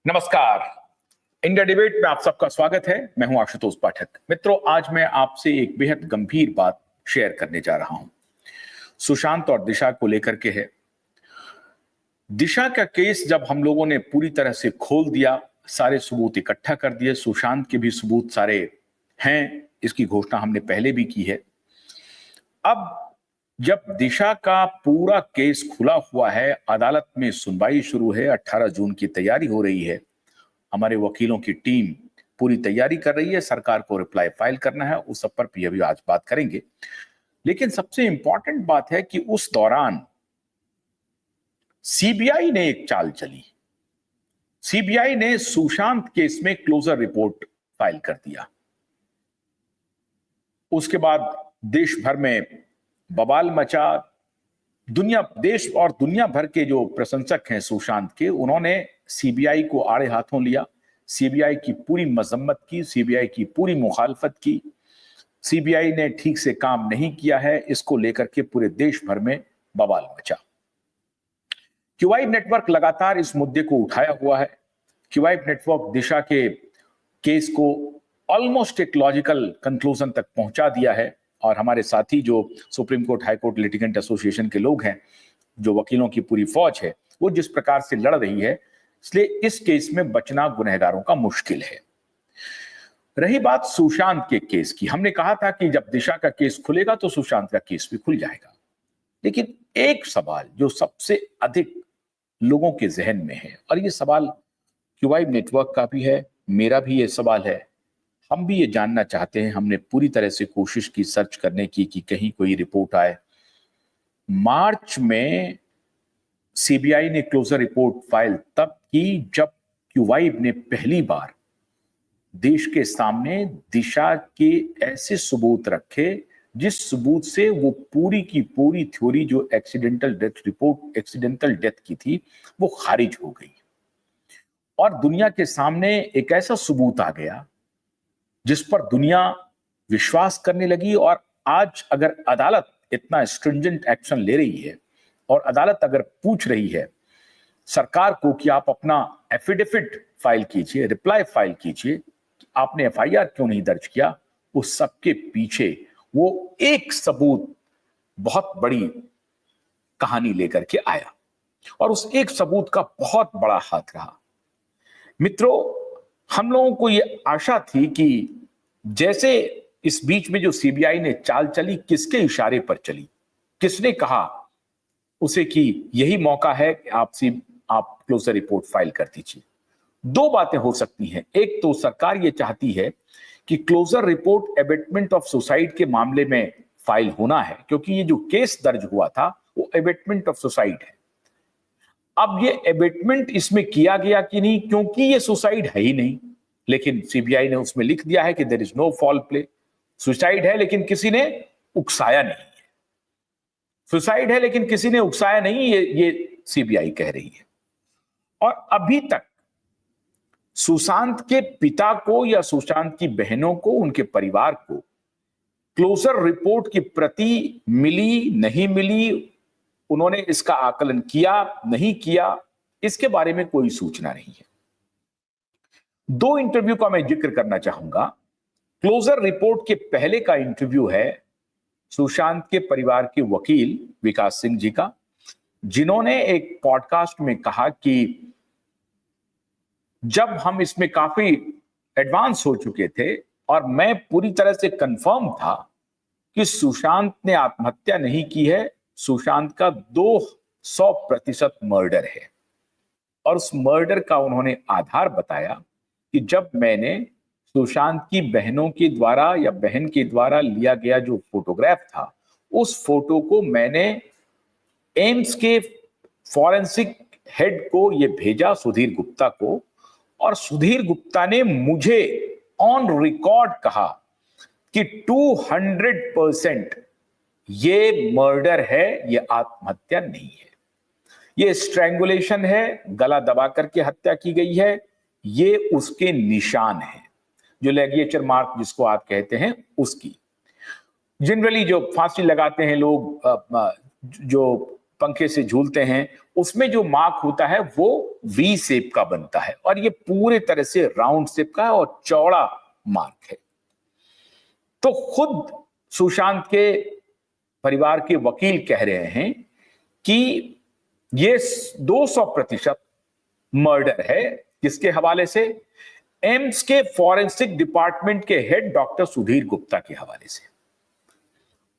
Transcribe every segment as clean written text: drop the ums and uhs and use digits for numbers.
नमस्कार। India debate में आप सबका स्वागत है। मैं हूं आशुतोष पाठक। मित्रों, आज मैं आपसे एक बेहद गंभीर बात शेयर करने जा रहा हूं। सुशांत और दिशा को लेकर के है। दिशा का केस जब हम लोगों ने पूरी तरह से खोल दिया, सारे सबूत इकट्ठा कर दिए, सुशांत के भी सबूत सारे हैं, इसकी घोषणा हमने पहले भी की है। अब जब दिशा का पूरा केस खुला हुआ है, अदालत में सुनवाई शुरू है, 18 जून की तैयारी हो रही है, हमारे वकीलों की टीम पूरी तैयारी कर रही है, सरकार को रिप्लाई फाइल करना है, उस सब पर भी अभी आज बात करेंगे। लेकिन सबसे इंपॉर्टेंट बात है कि उस दौरान सीबीआई ने एक चाल चली। सीबीआई ने सुशांत केस में क्लोजर रिपोर्ट फाइल कर दिया। उसके बाद देश भर में बवाल मचा। देश और दुनिया भर के जो प्रशंसक हैं सुशांत के, उन्होंने सीबीआई को आड़े हाथों लिया, सीबीआई की पूरी मजम्मत की, सीबीआई की पूरी मुखालफत की। सीबीआई ने ठीक से काम नहीं किया है, इसको लेकर के पूरे देश भर में बवाल मचा। क्यूवाइब नेटवर्क लगातार इस मुद्दे को उठाया हुआ है। क्यूवाइब नेटवर्क दिशा के केस को ऑलमोस्ट एक लॉजिकल कंक्लूजन तक पहुंचा दिया है, और हमारे साथी जो supreme court high court litigant association के लोग हैं, जो वकीलों की पूरी फौज है, वो जिस प्रकार से लड़ रही है, इसलिए इस केस में बचना गुनहगारों का मुश्किल है। रही बात सुशांत के केस की, हमने कहा था कि जब दिशा का केस खुलेगा तो सुशांत का केस भी खुल जाएगा। लेकिन एक सवाल जो सबसे अधिक लोगों के जहन में है, और ये सवाल क्यूवाइब नेटवर्क का भी है, मेरा भी ये सवाल है, हम भी ये जानना चाहते हैं। हमने पूरी तरह से कोशिश की सर्च करने की कि कहीं कोई रिपोर्ट आए। मार्च में सीबीआई ने क्लोजर रिपोर्ट फाइल तब की जब क्यूवाइब ने पहली बार देश के सामने दिशा के ऐसे सबूत रखे जिस सबूत से वो पूरी की पूरी थ्योरी जो एक्सीडेंटल डेथ की थी, वो खारिज हो गई। और दुनिया के सामने एक ऐसा सबूत आ गया जिस पर दुनिया विश्वास करने लगी। और आज अगर अदालत इतना स्ट्रिंजेंट एक्शन ले रही है और अदालत अगर पूछ रही है सरकार को कि आप अपना एफिडेविट फाइल कीजिए, रिप्लाई फाइल कीजिए, आपने एफआईआर क्यों नहीं दर्ज किया, उस सबके पीछे वो एक सबूत बहुत बड़ी कहानी लेकर के आया, और उस एक सबूत का बहुत बड़ा हाथ रहा। मित्रों, हम लोगों को ये आशा थी कि जैसे इस बीच में जो सीबीआई ने चाल चली, किसके इशारे पर चली, किसने कहा उसे कि यही मौका है कि आप क्लोजर रिपोर्ट फाइल कर दीजिए। दो बातें हो सकती हैं। एक तो सरकार ये चाहती है कि closure report abetment of suicide के मामले में फाइल होना है, क्योंकि ये जो केस दर्ज हुआ था वो एबेटमेंट ऑफ सुसाइड है। अब ये एबेटमेंट इसमें किया गया कि नहीं, क्योंकि ये सुसाइड है ही नहीं, लेकिन सीबीआई ने उसमें लिख दिया है कि there is no foul play. Suicide है लेकिन किसी ने उकसाया नहीं है, सुसाइड है लेकिन किसी ने उकसाया नहीं, ये सीबीआई कह रही है। और अभी तक सुशांत के पिता को या सुशांत की बहनों को, उनके परिवार को क्लोजर रिपोर्ट की प्रति मिली नहीं मिली, उन्होंने इसका आकलन किया नहीं किया, इसके बारे में कोई सूचना नहीं है। दो इंटरव्यू का मैं जिक्र करना चाहूंगा। क्लोजर रिपोर्ट के पहले का इंटरव्यू है सुशांत के परिवार के वकील विकास सिंह जी का, जिन्होंने एक पॉडकास्ट में कहा कि जब हम इसमें काफी एडवांस हो चुके थे और मैं पूरी तरह से कंफर्म था कि सुशांत ने आत्महत्या नहीं की है, सुशांत का 200% मर्डर है। और उस मर्डर का उन्होंने आधार बताया कि जब मैंने सुशांत की बहनों के द्वारा या बहन के द्वारा लिया गया जो फोटोग्राफ था, उस फोटो को मैंने एम्स के फॉरेंसिक हेड को ये भेजा, सुधीर गुप्ता को, और सुधीर गुप्ता ने मुझे ऑन रिकॉर्ड कहा कि 200% ये मर्डर है, ये आत्महत्या नहीं है, ये स्ट्रैंगुलेशन है, गला दबा करके हत्या की गई है, ये उसके निशान है, जो लिगेचर मार्क जिसको आप कहते हैं उसकी। जनरली जो फांसी लगाते हैं लोग, जो पंखे से झूलते हैं, उसमें जो मार्क होता है वो वी शेप का बनता है और ये पूरे तरह से राउंड शेप का है और चौड़ा मार्क है। तो खुद सुशांत के परिवार के वकील कह रहे हैं कि ये 200% मर्डर है। किसके हवाले से? एम्स के फॉरेंसिक डिपार्टमेंट के हेड डॉक्टर सुधीर गुप्ता के हवाले से।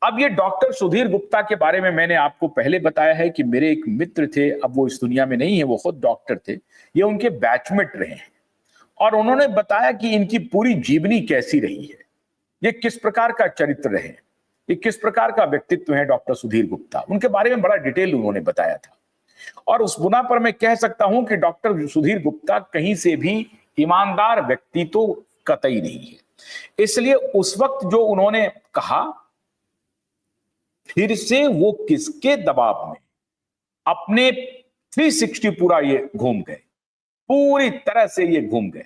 अब ये डॉक्टर सुधीर गुप्ता के बारे में मैंने आपको पहले बताया है कि मेरे एक मित्र थे, अब वो इस दुनिया में नहीं है, वो खुद डॉक्टर थे, ये उनके बैचमेट रहे हैं और उन्होंने बताया कि इनकी पूरी जीवनी कैसी रही है, ये किस प्रकार का चरित्र रहे, ये किस प्रकार का व्यक्तित्व है डॉक्टर सुधीर गुप्ता। उनके बारे में बड़ा डिटेल उन्होंने बताया था और उस बुना पर मैं कह सकता हूं कि डॉक्टर सुधीर गुप्ता कहीं से भी ईमानदार व्यक्ति तो कतई नहीं है। इसलिए उस वक्त जो उन्होंने कहा, फिर से वो किसके दबाव में अपने 360 पूरा ये घूम गए, पूरी तरह से ये घूम गए।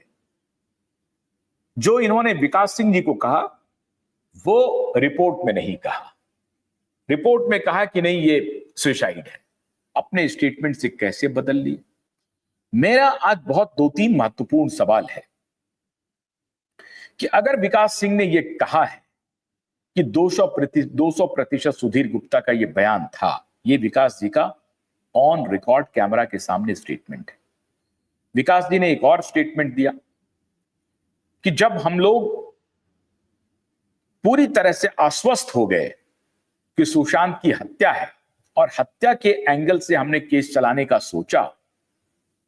जो इन्होंने विकास सिंह जी को कहा वो रिपोर्ट में नहीं कहा, रिपोर्ट में कहा कि नहीं ये सुसाइड है, अपने स्टेटमेंट से कैसे बदल लिए। मेरा आज बहुत 2-3 महत्वपूर्ण सवाल है कि अगर विकास सिंह ने यह कहा है कि 200% सुधीर गुप्ता का यह बयान था, यह विकास जी का ऑन रिकॉर्ड कैमरा के सामने स्टेटमेंट है। विकास जी ने एक और स्टेटमेंट दिया कि जब हम लोग पूरी तरह से आश्वस्त हो गए कि सुशांत की हत्या है और हत्या के एंगल से हमने केस चलाने का सोचा,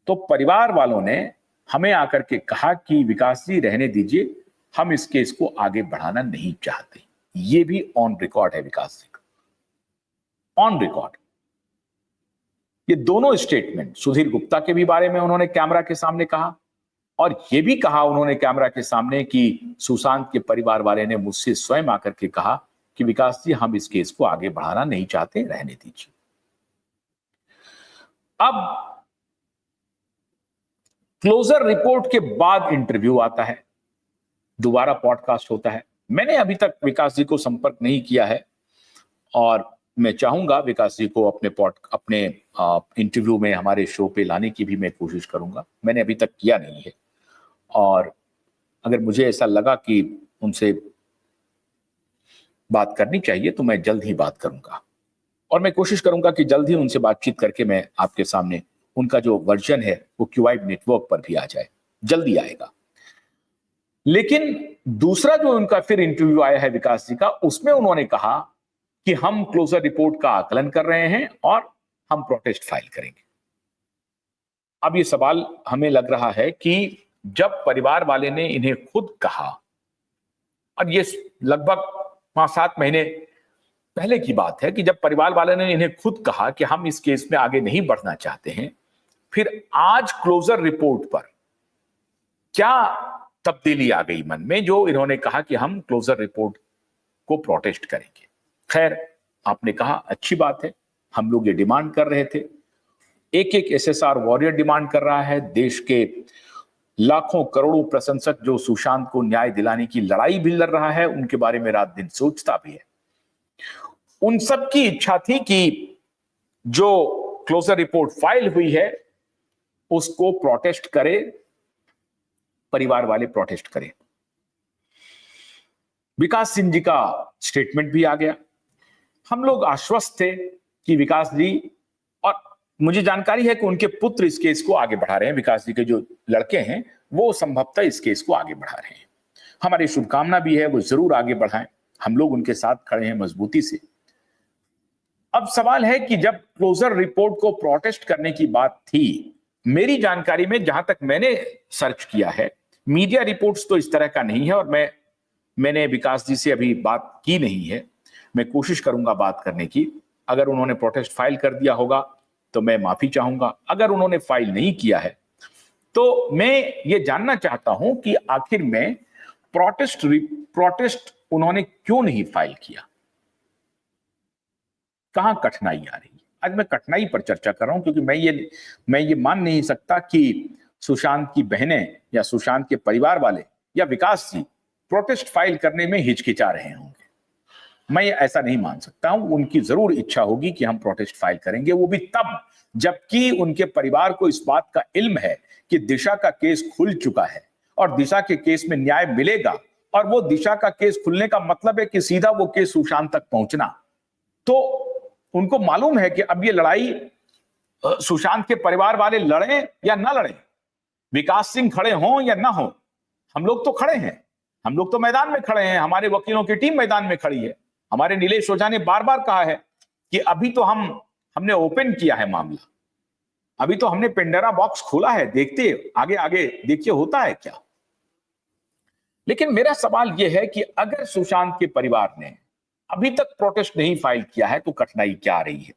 तो परिवार वालों ने हमें आकर के कहा कि विकास जी रहने दीजिए, हम इस केस को आगे बढ़ाना नहीं चाहते। ये भी ऑन रिकॉर्ड है विकास जी का, ऑन रिकॉर्ड। ये दोनों स्टेटमेंट सुधीर गुप्ता के भी बारे में उन्होंने कैमरा के सामने कहा और ये भी कहा उन्होंने कैमरा के सामने कि सुशांत के परिवार वाले ने मुझसे स्वयं आकर के कहा कि विकास जी हम इस केस को आगे बढ़ाना नहीं चाहते, रहने दीजिए। अब क्लोजर रिपोर्ट के बाद इंटरव्यू आता है, दोबारा पॉडकास्ट होता है। मैंने अभी तक विकास जी को संपर्क नहीं किया है और मैं चाहूंगा विकास जी को अपने इंटरव्यू में हमारे शो पे लाने की भी मैं कोशिश करूंगा। मैंने अभी तक किया नहीं है और अगर मुझे ऐसा लगा कि उनसे बात करनी चाहिए तो मैं जल्द ही बात करूंगा और मैं कोशिश करूंगा कि जल्द ही उनसे बातचीत करके मैं आपके सामने उनका जो वर्जन है वो क्यूआइब नेटवर्क पर भी आ जाए, जल्दी आएगा। लेकिन दूसरा जो उनका फिर इंटरव्यू आया है विकास जी का, उसमें उन्होंने कहा कि हम क्लोजर रिपोर्ट का आकलन कर रहे हैं और हम प्रोटेस्ट फाइल करेंगे। अब ये सवाल हमें लग रहा है कि जब परिवार वाले ने इन्हें खुद कहा, और ये लगभग 5-7 महीने पहले की बात है कि जब परिवार वाले ने इन्हें खुद कहा कि हम इस केस में आगे नहीं बढ़ना चाहते हैं, फिर आज क्लोजर रिपोर्ट पर क्या तब्दीली आ गई मन में जो इन्होंने कहा कि हम क्लोजर रिपोर्ट को प्रोटेस्ट करेंगे। खैर, आपने कहा अच्छी बात है, हम लोग ये डिमांड कर रहे थे। एक एसएसआर वॉरियर डिमांड कर रहा है, देश के लाखों करोड़ों प्रशंसक जो सुशांत को न्याय दिलाने की लड़ाई भी लड़ रहा है, उनके बारे में रात दिन सोचता भी है। उन सब की इच्छा थी कि जो क्लोजर रिपोर्ट फाइल हुई है उसको प्रोटेस्ट करे, परिवार वाले प्रोटेस्ट करें। विकास सिंह जी का स्टेटमेंट भी आ गया। हम लोग आश्वस्त थे कि विकास जी, और मुझे जानकारी है कि उनके पुत्र इस केस को आगे बढ़ा रहे हैं, विकास जी के जो लड़के हैं वो संभवतः इस केस को आगे बढ़ा रहे हैं। हमारी शुभकामना भी है वो जरूर आगे बढ़ाएं, हम लोग उनके साथ खड़े हैं मजबूती से। अब सवाल है कि जब क्लोजर रिपोर्ट को प्रोटेस्ट करने की बात थी, मेरी जानकारी में जहां तक मैंने सर्च किया है, मीडिया रिपोर्ट्स तो इस तरह का नहीं है और मैंने विकास जी से अभी बात की नहीं है। मैं कोशिश करूंगा बात करने की। अगर उन्होंने प्रोटेस्ट फाइल कर दिया होगा तो मैं माफी चाहूंगा, अगर उन्होंने फाइल नहीं किया है तो मैं ये जानना चाहता हूं कि आखिर में प्रोटेस्ट उन्होंने क्यों नहीं फाइल किया, कहां कठिनाई आ रही है। आज मैं कठिनाई पर चर्चा कर रहा हूं क्योंकि मैं ये मान नहीं सकता कि सुशांत की बहनें या सुशांत के परिवार वाले या विकास जी प्रोटेस्ट फाइल करने में हिचकिचा रहे होंगे। मैं ऐसा नहीं मान सकता हूं। उनकी जरूर इच्छा होगी कि हम प्रोटेस्ट फाइल करेंगे, वो भी तब जबकि उनके परिवार को इस बात का इल्म है कि दिशा का केस खुल चुका है और दिशा के केस में न्याय मिलेगा, और वो दिशा का केस खुलने का मतलब है कि सीधा वो केस सुशांत तक पहुंचना। तो उनको मालूम है कि अब ये लड़ाई सुशांत के परिवार वाले लड़े या ना लड़े, विकास सिंह खड़े हों या ना हो, हम लोग तो खड़े हैं, हम लोग तो मैदान में खड़े हैं, हमारे वकीलों की टीम मैदान में खड़ी है। हमारे नीलेश ओझा ने बार बार कहा है कि अभी तो हमने ओपन किया है मामला, अभी तो हमने पेंडोरा बॉक्स खोला है, देखते आगे आगे देखिए होता है क्या। लेकिन मेरा सवाल यह है कि अगर सुशांत के परिवार ने अभी तक प्रोटेस्ट नहीं फाइल किया है तो कठिनाई क्या आ रही है।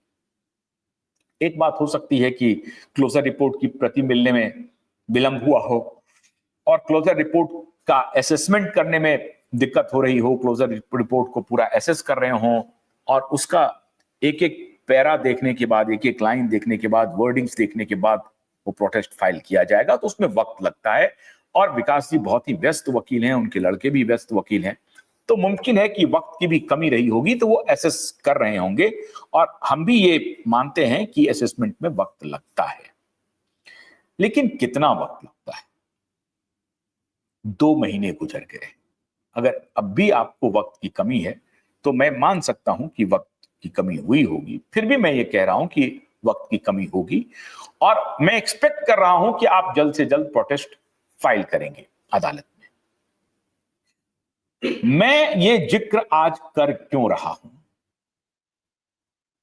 एक बात हो सकती है कि क्लोजर रिपोर्ट की प्रति मिलने में विलंब हुआ हो और क्लोजर रिपोर्ट का असेसमेंट करने में दिक्कत हो रही हो, क्लोजर रिपोर्ट को पूरा एसेस कर रहे हो और उसका एक एक पैरा देखने के बाद, एक एक लाइन देखने के बाद, वर्डिंग्स देखने के बाद वो प्रोटेस्ट फाइल किया जाएगा, तो उसमें वक्त लगता है। और विकास जी बहुत ही व्यस्त वकील हैं, उनके लड़के भी व्यस्त वकील हैं, तो मुमकिन है कि वक्त की भी कमी रही होगी, तो वो एसेस कर रहे होंगे। और हम भी ये मानते हैं कि असेसमेंट में वक्त लगता है, लेकिन कितना वक्त लगता है? 2 महीने गुजर गए। अगर अब भी आपको वक्त की कमी है तो मैं मान सकता हूं कि वक्त की कमी हुई होगी, फिर भी मैं ये कह रहा हूं कि वक्त की कमी होगी और मैं एक्सपेक्ट कर रहा हूं कि आप जल्द से जल्द प्रोटेस्ट फाइल करेंगे अदालत में। मैं ये जिक्र आज कर क्यों रहा हूं?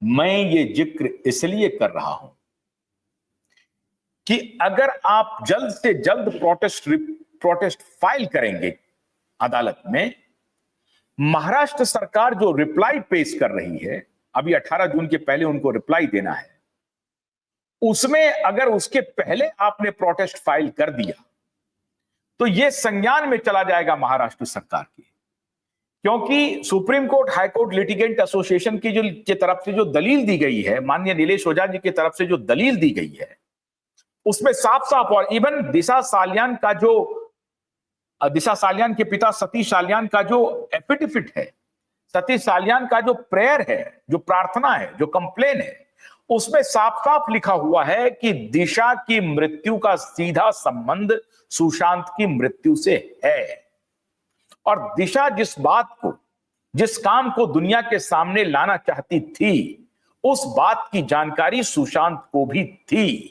मैं ये जिक्र इसलिए कर रहा हूं कि अगर आप जल्द से जल्द प्रोटेस्ट फाइल करेंगे अदालत में, महाराष्ट्र सरकार जो रिप्लाई पेश कर रही है, अभी 18 जून के पहले उनको रिप्लाई देना है, उसमें अगर उसके पहले आपने प्रोटेस्ट फाइल कर दिया तो यह संज्ञान में चला जाएगा महाराष्ट्र सरकार की। क्योंकि supreme court high court litigant association की तरफ से जो दलील दी गई है, माननीय नीलेश ओझा जी की तरफ से जो दलील दी गई है, उसमें साफ साफ, और इवन दिशा सालियान के पिता सतीश सालियान का जो एफिडेविट है, सतीश सालियान का जो प्रेयर है, जो प्रार्थना है, जो कंप्लेन है, उसमें साफ साफ लिखा हुआ है कि दिशा की मृत्यु का सीधा संबंध सुशांत की मृत्यु से है। और दिशा जिस काम को दुनिया के सामने लाना चाहती थी, उस बात की जानकारी सुशांत को भी थी।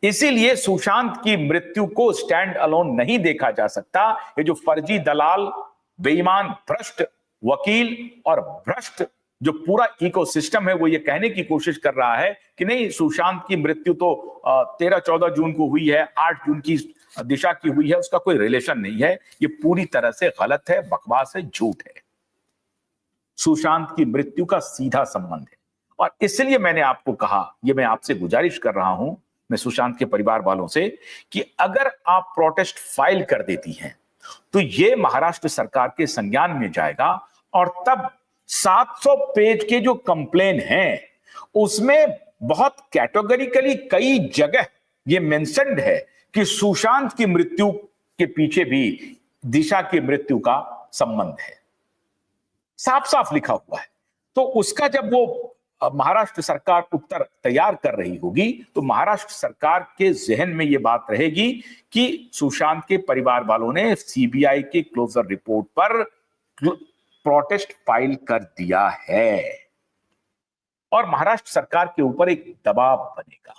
इसीलिए सुशांत की मृत्यु को स्टैंड अलोन नहीं देखा जा सकता। ये जो फर्जी दलाल, बेईमान, भ्रष्ट वकील और भ्रष्ट जो पूरा इकोसिस्टम है, वो ये कहने की कोशिश कर रहा है कि नहीं, सुशांत की मृत्यु तो 13-14 जून को हुई है, 8 जून की दिशा की हुई है, उसका कोई रिलेशन नहीं है। ये पूरी तरह से गलत है, बकवास है, झूठ है। सुशांत की मृत्यु का सीधा संबंध है और इसलिए मैंने आपको कहा, ये मैं आपसे गुजारिश कर रहा हूं, मैं सुशांत के परिवार वालों से, कि अगर आप प्रोटेस्ट फाइल कर देती हैं तो ये महाराष्ट्र सरकार के संज्ञान में जाएगा और तब 700 पेज के जो कंप्लेन हैं उसमें बहुत कैटेगोरिकली कई जगह ये मेंशन्ड है कि सुशांत की मृत्यु के पीछे भी दिशा की मृत्यु का संबंध है, साफ साफ लिखा हुआ है। तो उसका जब वो महाराष्ट्र सरकार उत्तर तैयार कर रही होगी तो महाराष्ट्र सरकार के जहन में यह बात रहेगी कि सुशांत के परिवार वालों ने सीबीआई के क्लोजर रिपोर्ट पर प्रोटेस्ट फाइल कर दिया है और महाराष्ट्र सरकार के ऊपर एक दबाव बनेगा।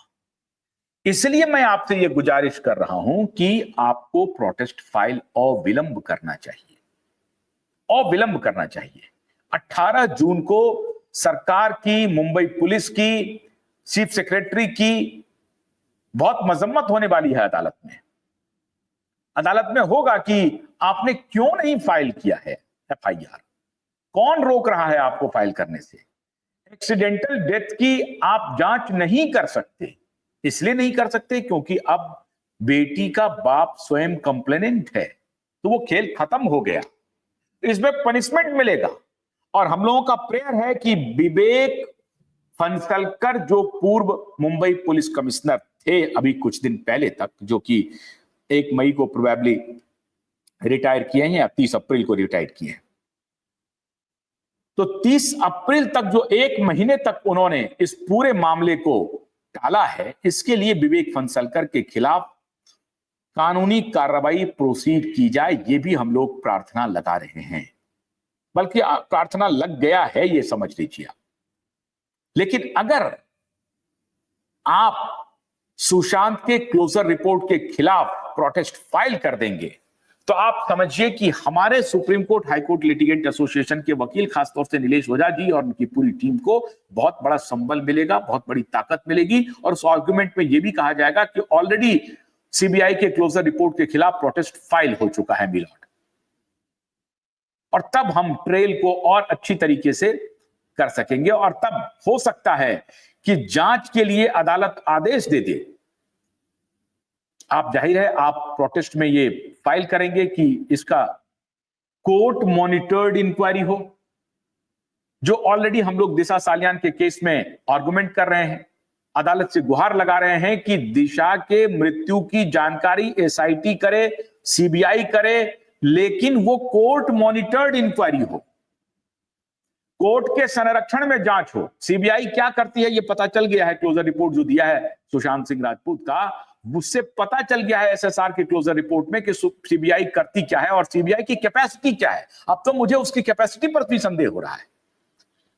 इसलिए मैं आपसे यह गुजारिश कर रहा हूं कि आपको प्रोटेस्ट फाइल अविलंब करना चाहिए, अविलंब करना चाहिए। 18 जून को सरकार की, मुंबई पुलिस की, चीफ सेक्रेटरी की बहुत मजम्मत होने वाली है अदालत में। अदालत में होगा कि आपने क्यों नहीं फाइल किया है एफआईआर, कौन रोक रहा है आपको फाइल करने से। एक्सीडेंटल डेथ की आप जांच नहीं कर सकते, इसलिए नहीं कर सकते क्योंकि अब बेटी का बाप स्वयं कंप्लेनेंट है, तो वो खेल खत्म हो गया, इसमें पनिशमेंट मिलेगा। और हम लोगों का प्रेयर है कि विवेक फंसलकर जो पूर्व मुंबई पुलिस कमिश्नर थे अभी कुछ दिन पहले तक, जो कि 1 मई को प्रोबेबली रिटायर किए हैं या 30 अप्रैल को रिटायर किए हैं, तो 30 अप्रैल तक जो 1 महीने तक उन्होंने इस पूरे मामले को टाला है, इसके लिए विवेक फणसलकर के खिलाफ कानूनी कार्रवाई प्रोसीड की जाए, ये भी हम लोग प्रार्थना लगा रहे हैं। बल्कि प्रार्थना लग गया है, ये समझ लीजिए। लेकिन अगर आप सुशांत के क्लोजर रिपोर्ट के खिलाफ प्रोटेस्ट फाइल कर देंगे तो आप समझिए कि हमारे supreme court high court litigant association के वकील, खासतौर से नीलेश ओझा जी और उनकी पूरी टीम को बहुत बड़ा संबल मिलेगा, बहुत बड़ी ताकत मिलेगी। और उस आर्गुमेंट में यह भी कहा जाएगा कि ऑलरेडी सीबीआई के क्लोजर रिपोर्ट के खिलाफ प्रोटेस्ट फाइल हो चुका है मिलॉर्ड, और तब हम ट्रेल को और अच्छी तरीके से कर सकेंगे। और तब हो सकता है कि जांच के लिए अदालत आदेश दे दे। आप जाहिर है आप प्रोटेस्ट में ये फाइल करेंगे कि इसका कोर्ट मॉनिटर्ड इंक्वायरी हो, जो ऑलरेडी हम लोग दिशा सालियान के केस में आर्गुमेंट कर रहे हैं, अदालत से गुहार लगा रहे हैं कि दिशा के मृत्यु की जानकारी एसआईटी करे, सीबीआई करे, लेकिन वो कोर्ट मॉनिटर्ड इंक्वायरी हो, कोर्ट के संरक्षण में जांच हो। सीबीआई क्या करती है ये पता चल गया है, क्लोजर रिपोर्ट जो दिया है सुशांत सिंह राजपूत का, उससे पता चल गया है एसएसआर के क्लोजर रिपोर्ट में कि सीबीआई करती क्या है और सीबीआई की कैपेसिटी क्या है। अब तो मुझे उसकी कैपेसिटी पर भी संदेह हो रहा है।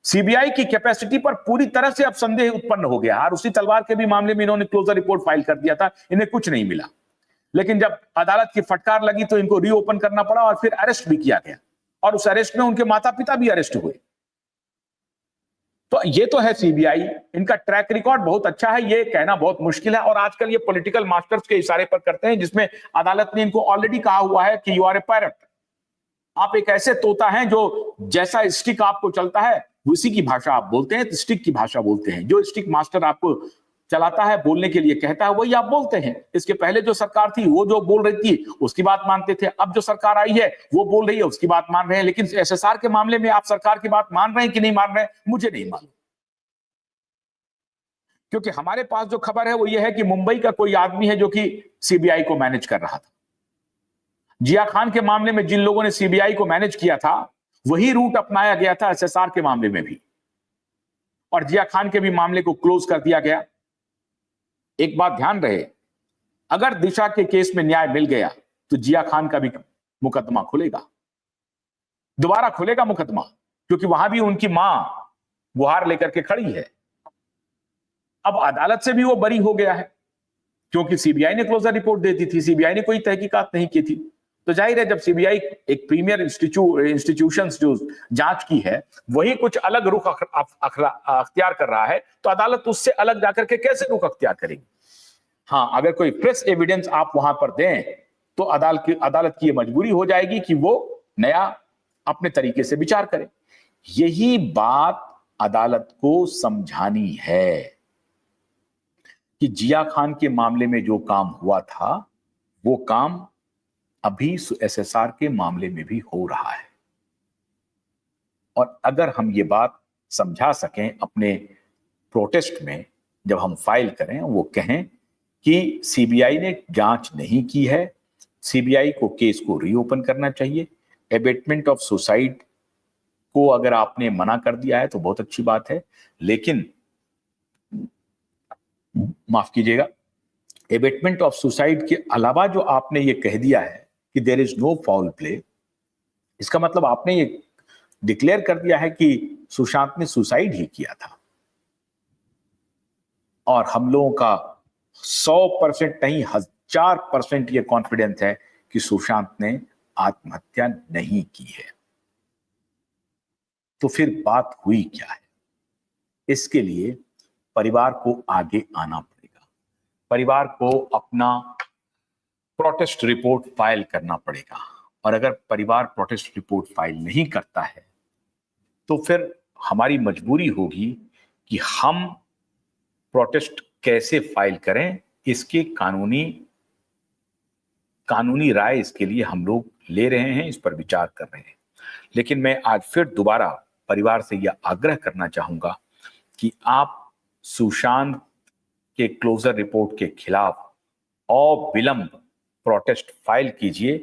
सीबीआई की कैपेसिटी पर पूरी तरह से अब संदेह उत्पन्न हो गया। और उसी तलवार के भी मामले में इन्होंने क्लोजर रिपोर्ट फाइल कर दिया था, इन्हें कुछ नहीं मिला, लेकिन जब अदालत की फटकार लगी तो इनको रीओपन करना पड़ा और फिर अरेस्ट भी किया गया, और उस अरेस्ट में उनके माता पिता भी अरेस्ट हुए। तो ये तो है सीबीआई, इनका ट्रैक रिकॉर्ड बहुत अच्छा है, ये कहना बहुत मुश्किल है। और आजकल ये पॉलिटिकल मास्टर्स के इशारे पर करते हैं, जिसमें अदालत ने इनको ऑलरेडी कहा हुआ है कि यू आर ए पैरट, आप एक ऐसे तोता हैं जो जैसा स्टिक आपको चलता है उसी की भाषा आप बोलते हैं, स्टिक की भाषा बोलते हैं। जो स्टिक मास्टर आपको चलाता है, बोलने के लिए कहता है, वही आप बोलते हैं। इसके पहले जो सरकार थी वो जो बोल रही थी उसकी बात मानते थे, अब जो सरकार आई है वो बोल रही है उसकी बात मान रहे हैं। लेकिन एसएसआर के मामले में आप सरकार की बात मान रहे हैं कि नहीं मान रहे हैं, मुझे नहीं मालूम। क्योंकि हमारे पास जो खबर है वो ये है कि मुंबई का कोई आदमी है जो कि सीबीआई को मैनेज कर रहा था। जिया खान के मामले में जिन लोगों ने सीबीआई को मैनेज किया था वही रूट अपनाया गया था एसएसआर के मामले में भी, और जिया खान के भी मामले को क्लोज कर दिया गया। एक बात ध्यान रहे, अगर दिशा के केस में न्याय मिल गया तो जिया खान का भी मुकदमा खुलेगा, दोबारा खुलेगा मुकदमा, क्योंकि वहां भी उनकी मां गुहार लेकर के खड़ी है। अब अदालत से भी वो बरी हो गया है, क्योंकि सीबीआई ने क्लोजर रिपोर्ट दे दी थी, सीबीआई ने कोई तहकीकात नहीं की थी। तो जाहिर है जब सीबीआई एक प्रीमियर इंस्टीट्यूशंस जो जांच की है वही कुछ अलग रुख अख्तियार कर रहा है, तो अदालत उससे अलग जाकर के कैसे रुख अख्तियार करेगी। हाँ, अगर कोई फ्रेश एविडेंस आप वहां पर दें तो अदालत की मजबूरी हो जाएगी कि वो नया अपने तरीके से विचार करे। यही बात अदालत को समझानी है कि जिया खान के मामले में जो काम हुआ था वो काम अभी एसएसआर के मामले में भी हो रहा है। और अगर हम ये बात समझा सकें अपने प्रोटेस्ट में, जब हम फाइल करें, वो कहें कि सीबीआई ने जांच नहीं की है, सीबीआई को केस को रीओपन करना चाहिए। एबेटमेंट ऑफ सुसाइड को अगर आपने मना कर दिया है तो बहुत अच्छी बात है, लेकिन माफ कीजिएगा, एबेटमेंट ऑफ सुसाइड के अलावा जो आपने ये कह दिया है कि there is no foul play, इसका मतलब आपने ये डिक्लेयर कर दिया है कि सुशांत ने सुसाइड ही किया था। और हम लोगों का 100% नहीं 1000% ये कॉन्फिडेंस है कि सुशांत ने आत्महत्या नहीं की है। तो फिर बात हुई क्या है? इसके लिए परिवार को आगे आना पड़ेगा, परिवार को अपना प्रोटेस्ट रिपोर्ट फाइल करना पड़ेगा। और अगर परिवार प्रोटेस्ट रिपोर्ट फाइल नहीं करता है तो फिर हमारी मजबूरी होगी कि हम प्रोटेस्ट कैसे फाइल करें, इसके कानूनी राय इसके लिए हम लोग ले रहे हैं, इस पर विचार कर रहे हैं। लेकिन मैं आज फिर दोबारा परिवार से यह आग्रह करना चाहूंगा कि आप सुशांत के क्लोजर रिपोर्ट के खिलाफ अविलंब प्रोटेस्ट फाइल कीजिए,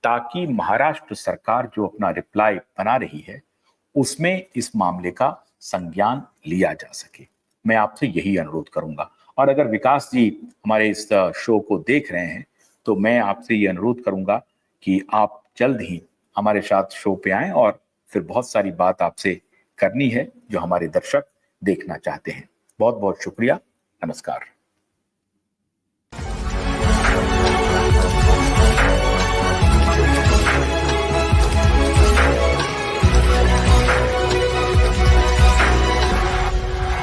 ताकि महाराष्ट्र सरकार जो अपना रिप्लाई बना रही है उसमें इस मामले का संज्ञान लिया जा सके। मैं आपसे यही अनुरोध करूंगा। और अगर विकास जी हमारे इस शो को देख रहे हैं तो मैं आपसे ये अनुरोध करूंगा कि आप जल्द ही हमारे साथ शो पे आएं और फिर बहुत सारी बात आपसे करनी है जो हमारे दर्शक देखना चाहते हैं। बहुत बहुत शुक्रिया। नमस्कार।